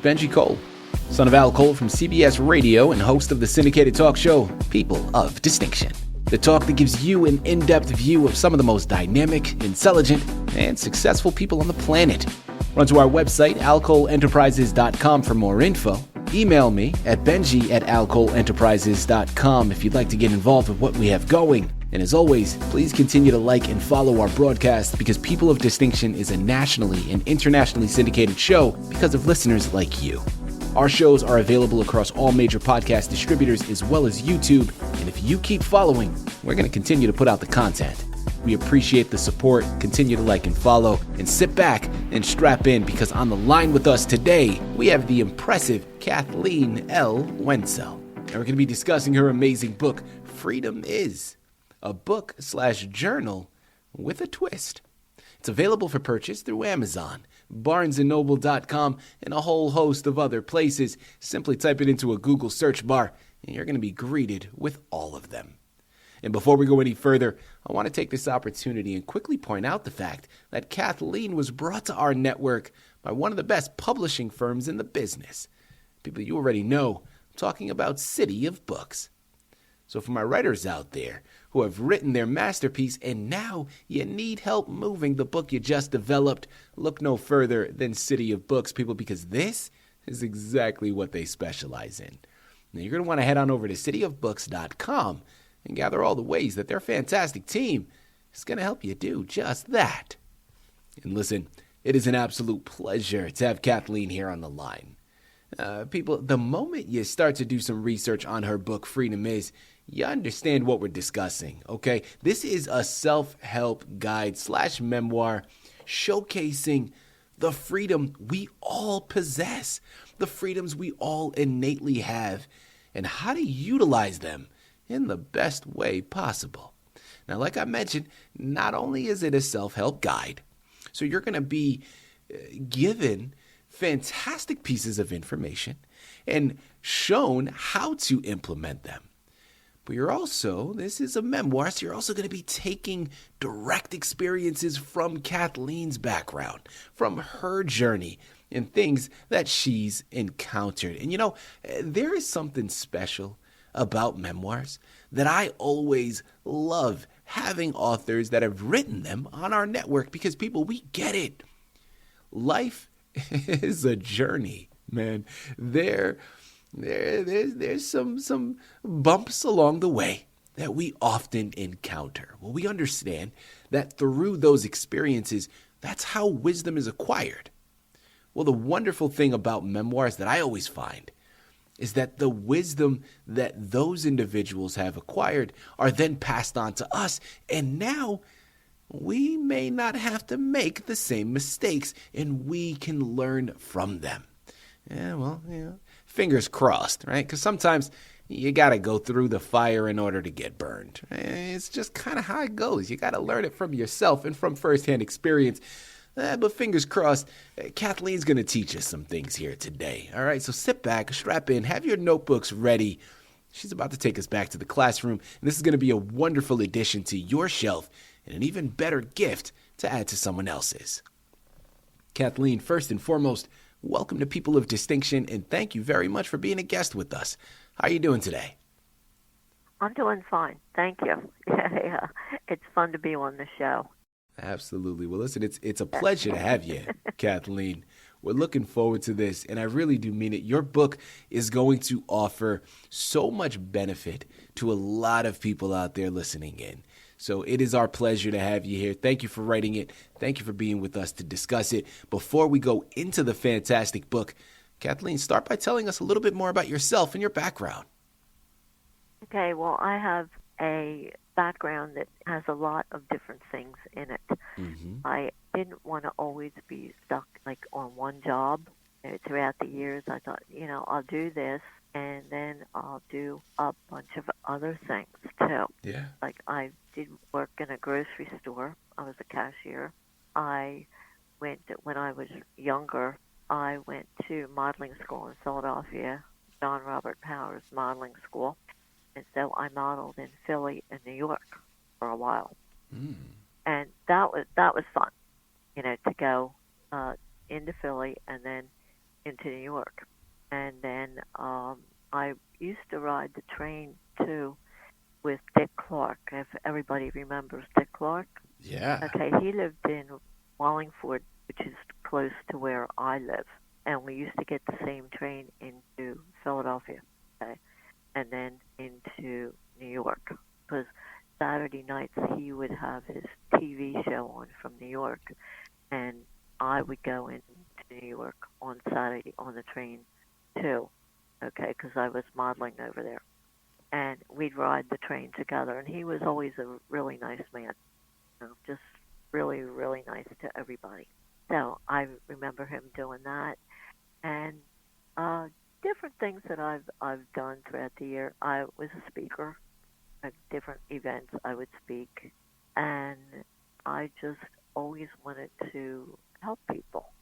It's Benji Cole, son of Al Cole from CBS Radio and host of the syndicated talk show, People of Distinction. The talk that gives you an in-depth view of some of the most dynamic, intelligent, and successful people on the planet. Run to our website, alcoleenterprises.com for more info. Email me at benji@alcoleenterprises.com if you'd like to get involved with what we have going. And as always, please continue to like and follow our broadcast because People of Distinction is a nationally and internationally syndicated show because of listeners like you. Our shows are available across all major podcast distributors as well as YouTube. And if you keep following, we're going to continue to put out the content. We appreciate the support. Continue to like and follow and sit back and strap in because on the line with us today, we have the impressive Kathleen L. Wensel. And we're going to be discussing her amazing book, Freedom Is, a book/journal with a twist. It's available for purchase through Amazon, barnesandnoble.com, and a whole host of other places. Simply type it into a Google search bar, and you're going to be greeted with all of them. And before we go any further, I want to take this opportunity and quickly point out the fact that Kathleen was brought to our network by one of the best publishing firms in the business. People you already know, I'm talking about Citi of Books. So for my writers out there who have written their masterpiece and now you need help moving the book you just developed, look no further than Citi of Books, people, because this is exactly what they specialize in. Now you're going to want to head on over to citiofbooks.com and gather all the ways that their fantastic team is going to help you do just that. And listen, it is an absolute pleasure to have Kathleen here on the line. People, the moment you start to do some research on her book, Freedom Is, you understand what we're discussing, okay? This is a self-help guide/memoir showcasing the freedom we all possess, the freedoms we all innately have, and how to utilize them in the best way possible. Now, like I mentioned, not only is it a self-help guide, so you're going to be given fantastic pieces of information and shown how to implement them. But this is a memoir, so you're also going to be taking direct experiences from Kathleen's background, from her journey, and things that she's encountered. And there is something special about memoirs that I always love having authors that have written them on our network because people, we get it. Life is a journey, man. There's some bumps along the way that we often encounter. Well, we understand that through those experiences, that's how wisdom is acquired. Well, the wonderful thing about memoirs that I always find is that the wisdom that those individuals have acquired are then passed on to us, and now we may not have to make the same mistakes, and we can learn from them. Fingers crossed, right? Because sometimes you got to go through the fire in order to get burned. It's just kind of how it goes. You got to learn it from yourself and from firsthand experience. But fingers crossed, Kathleen's going to teach us some things here today. All right, so sit back, strap in, have your notebooks ready. She's about to take us back to the classroom, and this is going to be a wonderful addition to your shelf and an even better gift to add to someone else's. Kathleen, first and foremost, welcome to People of Distinction, and thank you very much for being a guest with us. How are you doing today? I'm doing fine. Thank you. Yeah. It's fun to be on the show. Absolutely. Well, listen, it's a pleasure to have you, Kathleen. We're looking forward to this, and I really do mean it. Your book is going to offer so much benefit to a lot of people out there listening in. So it is our pleasure to have you here. Thank you for writing it. Thank you for being with us to discuss it. Before we go into the fantastic book, Kathleen, start by telling us a little bit more about yourself and your background. Okay, well, I have a background that has a lot of different things in it. Mm-hmm. I didn't want to always be stuck on one job. Throughout the years, I thought, I'll do this, and then I'll do a bunch of other things too. Yeah. I did work in a grocery store. I was a cashier. When I was younger, I went to modeling school in Philadelphia, John Robert Powers Modeling School. And so I modeled in Philly and New York for a while. Mm. And that was fun, to go into Philly and then into New York. And then I used to ride the train too with Dick Clark, if everybody remembers Dick Clark. Yeah. Okay, he lived in Wallingford, which is close to where I live. And we used to get the same train into Philadelphia, okay, and then into New York. Because Saturday nights he would have his TV show on from New York, and I would go into New York on Saturday on the train too, okay, because I was modeling over there. And we'd ride the train together, and he was always a really nice man, just really, really nice to everybody. So I remember him doing that, and different things that I've done throughout the year. I was a speaker at different events. I would speak, and I just always wanted to help people,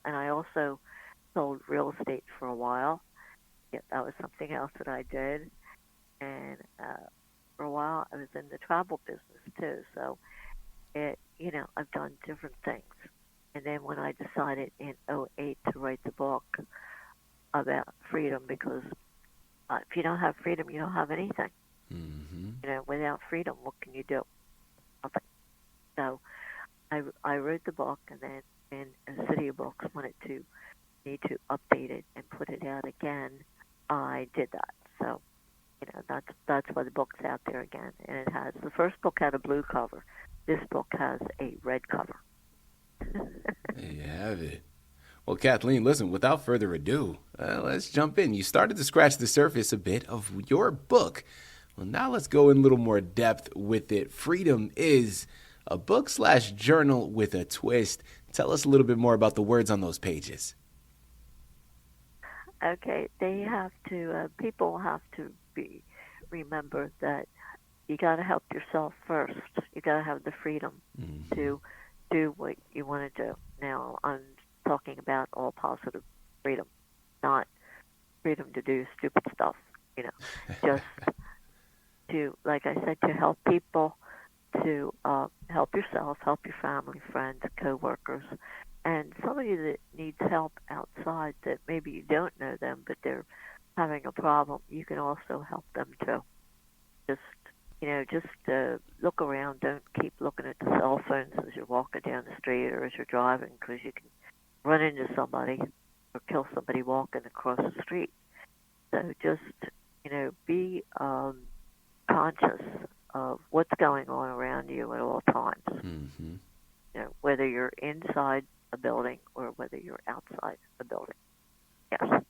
And I also sold real estate for a while. Yeah, that was something else that I did, and for a while I was in the travel business too. So I've done different things. And then when I decided in '08 to write the book about freedom, because if you don't have freedom, you don't have anything. Without freedom, what can you do? Nothing. So I wrote the book, and then when Citi Books wanted to need to update it and put it out again, I did that. So that's why the book's out there again. And it has, the first book had a blue cover. This book has a red cover. There you have it. Well, Kathleen, listen, without further ado, let's jump in. You started to scratch the surface a bit of your book. Well, now let's go in a little more depth with it. Freedom is a book/journal with a twist. Tell us a little bit more about the words on those pages. Okay, people have to remember that you got to help yourself first. You got to have the freedom to do what you want to do. Now, I'm talking about all positive freedom, not freedom to do stupid stuff, just to, like I said, to help people, to help yourself, help your family, friends, coworkers, and somebody that needs help outside that maybe you don't know them, but they're having a problem, you can also help them too. Just look around. Don't keep looking at the cell phones as you're walking down the street or as you're driving, because you can run into somebody or kill somebody walking across the street. So just, be conscious of what's going on around you at all times. Whether you're inside a building or whether you're outside a building. Yes.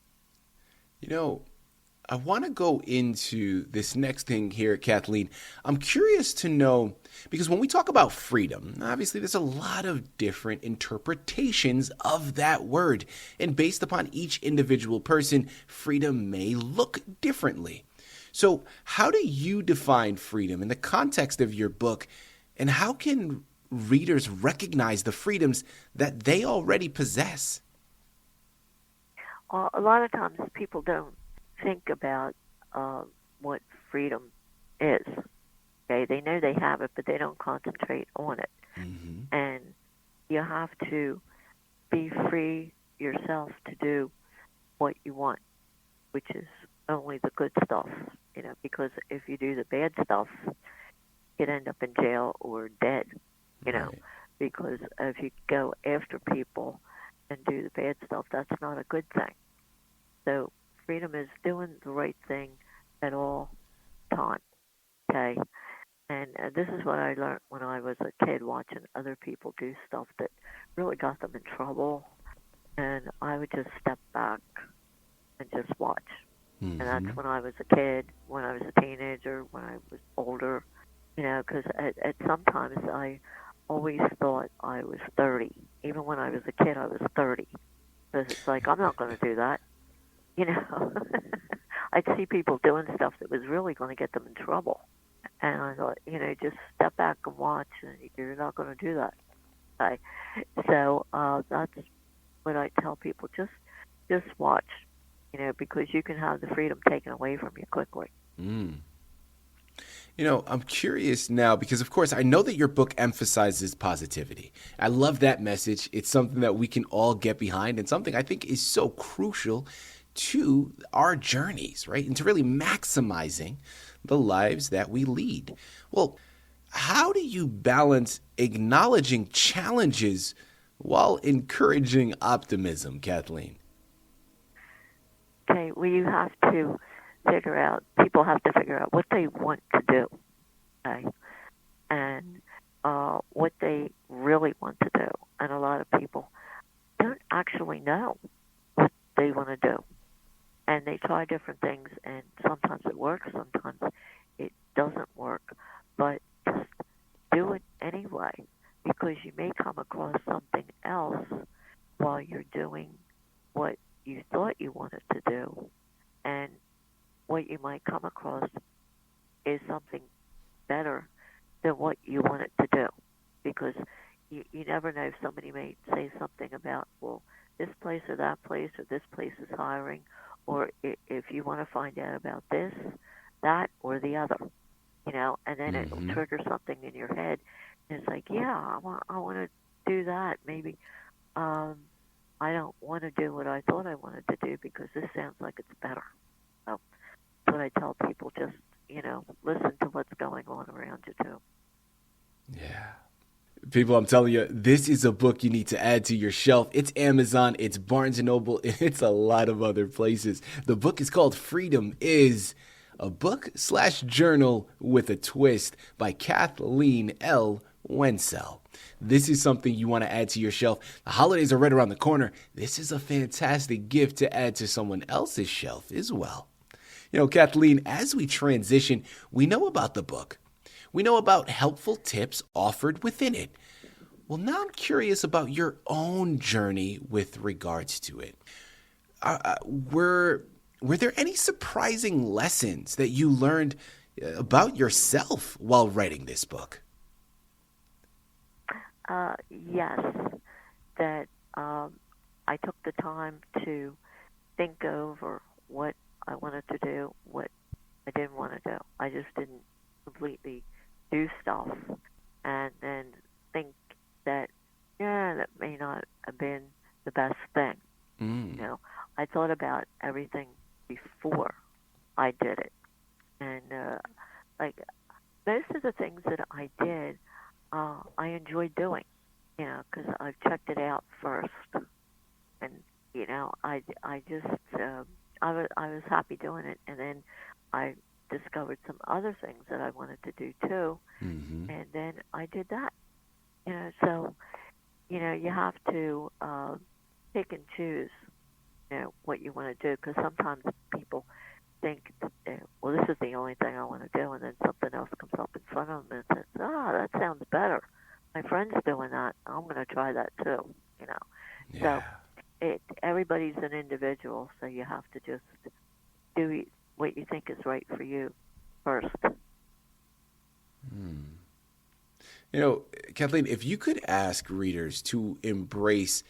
I want to go into this next thing here, Kathleen. I'm curious to know, because when we talk about freedom, obviously there's a lot of different interpretations of that word. And based upon each individual person, freedom may look differently. So how do you define freedom in the context of your book? And how can readers recognize the freedoms that they already possess? A lot of times people don't think about what freedom is. Okay, they know they have it, but they don't concentrate on it. And you have to be free yourself to do what you want, which is only the good stuff. Because if you do the bad stuff, you'd end up in jail or dead. Right. Because if you go after people and do the bad stuff, that's not a good thing. So freedom is doing the right thing at all times, okay? And this is what I learned when I was a kid, watching other people do stuff that really got them in trouble. And I would just step back and just watch. And that's when I was a kid, when I was a teenager, when I was older, because at sometimes I always thought I was 30. Even when I was a kid, I was 30. Because it's like, I'm not going to do that. I'd see people doing stuff that was really going to get them in trouble. And I thought, just step back and watch, and you're not going to do that. Okay? So that's what I tell people. Just watch, because you can have the freedom taken away from you quickly. I'm curious now because, of course, I know that your book emphasizes positivity. I love that message. It's something that we can all get behind and something I think is so crucial to our journeys, right? And to really maximizing the lives that we lead. Well, how do you balance acknowledging challenges while encouraging optimism, Kathleen? Okay, well, you have to people have to figure out what they want to do, okay, and what they really want to do. And a lot of people don't actually know what they want to do. And they try different things, and sometimes it works, sometimes it doesn't work. But just do it anyway, because you may come across something else while you're doing what you thought you wanted to do. And what you might come across is something better than what you wanted to do. Because you never know, if somebody may say something about, well, this place or that place or this place is hiring, or if you want to find out about this, that, or the other, and then it'll trigger something in your head. And it's like, yeah, I want to do that. Maybe I don't want to do what I thought I wanted to do because this sounds like it's better. So that's what I tell people, just, listen to what's going on around you too. Yeah. People, I'm telling you, this is a book you need to add to your shelf. It's Amazon, it's Barnes & Noble, it's a lot of other places. The book is called Freedom Is, a book/journal with a twist by Kathleen L. Wensel. This is something you want to add to your shelf. The holidays are right around the corner. This is a fantastic gift to add to someone else's shelf as well. Kathleen, as we transition, we know about the book. We know about helpful tips offered within it. Well, now I'm curious about your own journey with regards to it. Were there any surprising lessons that you learned about yourself while writing this book? Yes, that I took the time to think over what I wanted to do, what I didn't want to do. I just didn't completely do stuff and then think that, that may not have been the best thing. I thought about everything before I did it. And, most of the things that I did, I enjoyed doing, because I've checked it out first. And, I just, I was happy doing it. And then I discovered some other things that I wanted to do too, and then I did that. So you have to pick and choose, what you want to do, because sometimes people think, well, this is the only thing I want to do, and then something else comes up in front of them and says, that sounds better. My friend's doing that. I'm going to try that too. Yeah. So everybody's an individual, so you have to just do what you think is right for you first. Kathleen, if you could ask readers to embrace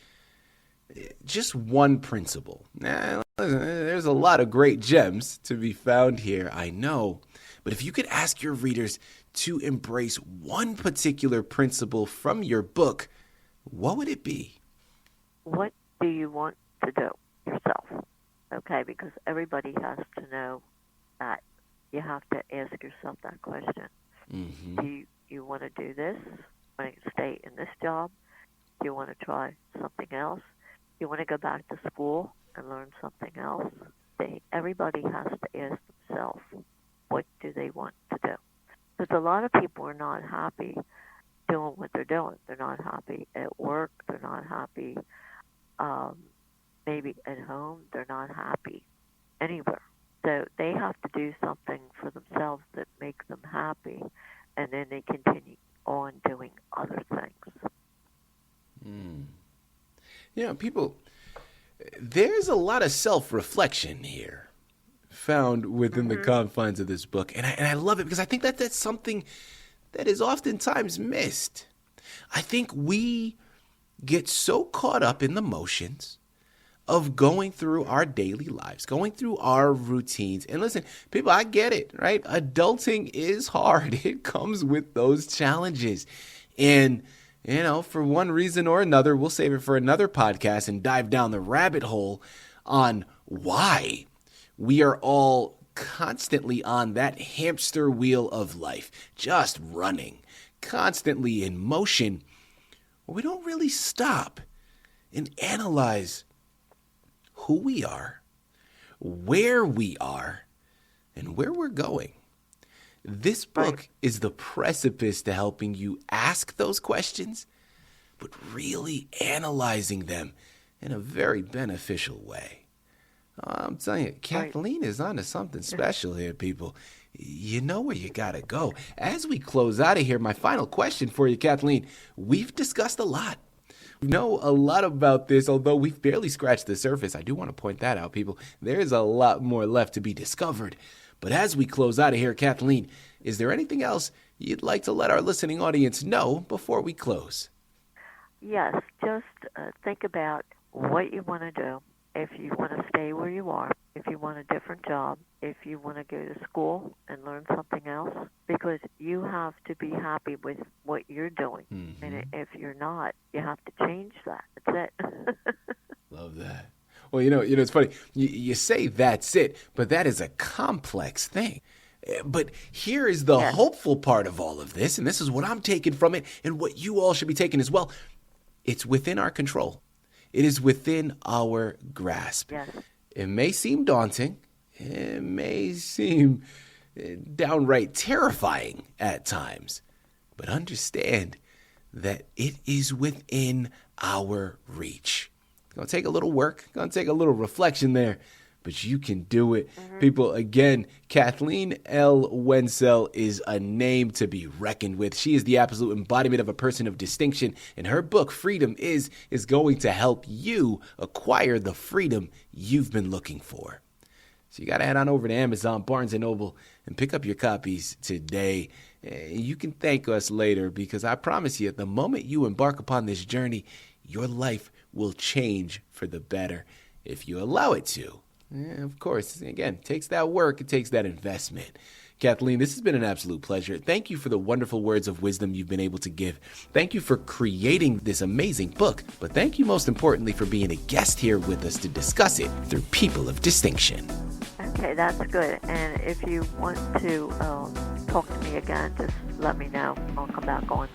just one principle. There's a lot of great gems to be found here, I know. But if you could ask your readers to embrace one particular principle from your book, what would it be? What do you want to do yourself? Okay, because everybody has to know that. You have to ask yourself that question. Do you want to do this? Want to stay in this job? Do you want to try something else? Do you want to go back to school and learn something else? Everybody has to ask themselves, what do they want to do? Because a lot of people are not happy doing what they're doing. They're not happy at work. They're not happy maybe at home. They're not happy anywhere. So they have to do something for themselves that makes them happy, and then they continue on doing other things. People, there's a lot of self-reflection here found within the confines of this book. And I love it because I think that's something that is oftentimes missed. I think we get so caught up in the motions of going through our daily lives, going through our routines. And listen, people, I get it, right? Adulting is hard. It comes with those challenges. And, for one reason or another, we'll save it for another podcast and dive down the rabbit hole on why we are all constantly on that hamster wheel of life, just running, constantly in motion. We don't really stop and analyze who we are, where we are, and where we're going. This book is the precipice to helping you ask those questions, but really analyzing them in a very beneficial way. I'm telling you, Kathleen is onto something special here, people. You know where you gotta go. As we close out of here, my final question for you, Kathleen. We've discussed a lot. We know a lot about this, although we've barely scratched the surface. I do want to point that out, people. There is a lot more left to be discovered. But as we close out of here, Kathleen, is there anything else you'd like to let our listening audience know before we close? Yes, just think about what you want to do. If you want to stay where you are, if you want a different job, if you want to go to school and learn something else, because you have to be happy with what you're doing. Mm-hmm. And if you're not, you have to change that. That's it. Love that. Well, it's funny. You say that's it, but that is a complex thing. But here is the hopeful part of all of this, and this is what I'm taking from it and what you all should be taking as well. It's within our control. It is within our grasp. Yes. It may seem daunting. It may seem downright terrifying at times. But understand that it is within our reach. It's going to take a little work. It's going to take a little reflection there. But you can do it. Mm-hmm. People, again, Kathleen L. Wensel is a name to be reckoned with. She is the absolute embodiment of a person of distinction. And her book, Freedom is going to help you acquire the freedom you've been looking for. So you got to head on over to Amazon, Barnes & Noble, and pick up your copies today. You can thank us later, because I promise you, the moment you embark upon this journey, your life will change for the better if you allow it to. Of course, again, it takes that work, it takes that investment. Kathleen, this has been an absolute pleasure. Thank you for the wonderful words of wisdom you've been able to give. Thank you for creating this amazing book. But thank you most importantly for being a guest here with us to discuss it through people of distinction. Okay, that's good. And if you want to talk to me again, just let me know. I'll come back on.